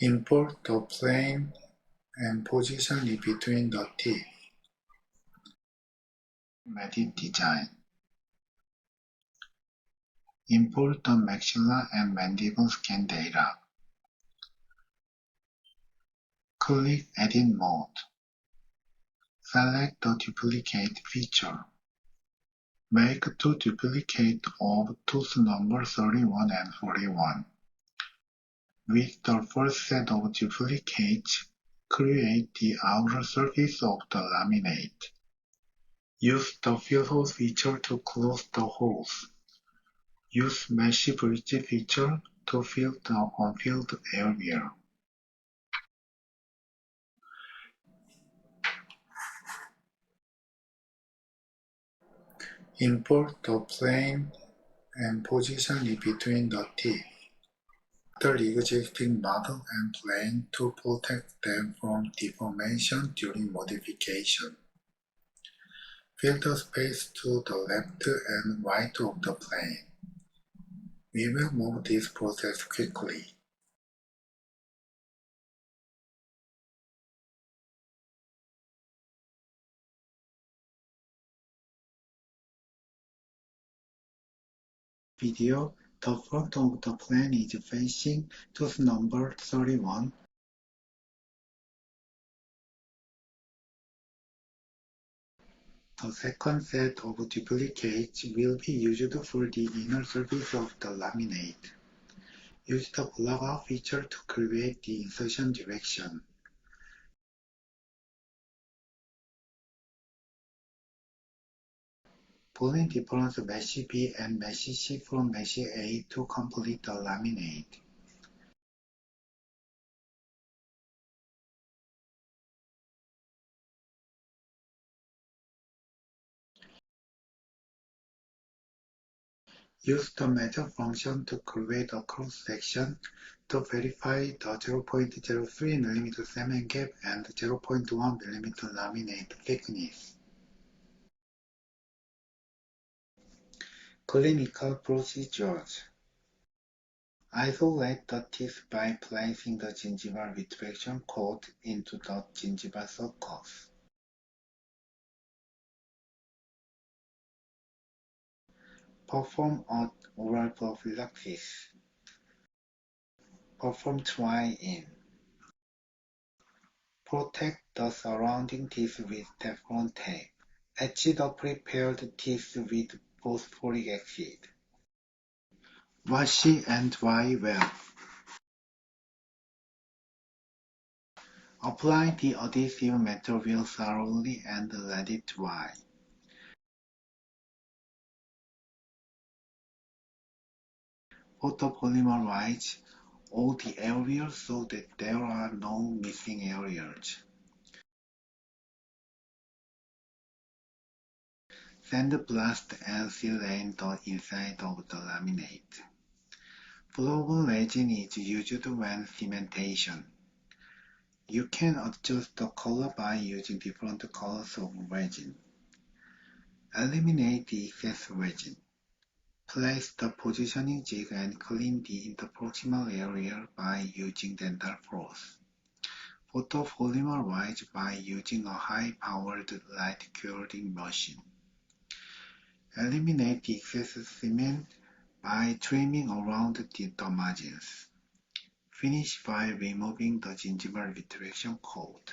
Import the plane and position it between the teeth. Medit design. Import the maxilla and mandible scan data. Click Edit Mode. Select the duplicate feature. Make two duplicates of tooth number 31 and 41. With the first set of duplicates, create the outer surface of the laminate. Use the fill hole feature to close the holes. Use mesh bridge feature to fill the unfilled area. Import the plane and position it between the teeth. The existing model and plane to protect them from deformation during modification. Fill the space to the left and right of the plane. We will move this process quickly. Video, the front of the plane is facing tooth number 31. The second set of duplicates will be used for the inner surface of the laminate. Use the block out feature to create the insertion direction. Pulling difference mesh B and mesh C from mesh A to complete the laminate. Use the measure function to create a cross-section to verify the 0.03 mm cement gap and 0.1 mm laminate thickness. Clinical procedures. Isolate the teeth by placing the gingival retraction cord into the gingival sulcus. Perform an oral prophylaxis. Perform try-in. Protect the surrounding teeth with Teflon tape. Etch the prepared teeth with phosphoric acid. Wash and dry well. Apply the adhesive material thoroughly and let it dry. Photopolymerize all the areas so that there are no missing areas. Sandblast and sealant the inside of the laminate. Flowable resin is used when cementation. You can adjust the color by using different colors of resin. Eliminate the excess resin. Place the positioning jig and clean the interproximal area by using dental floss. Photopolymerize by using a high-powered light curing machine. Eliminate the excess cement by trimming around the margins. Finish by removing the gingival retraction cord.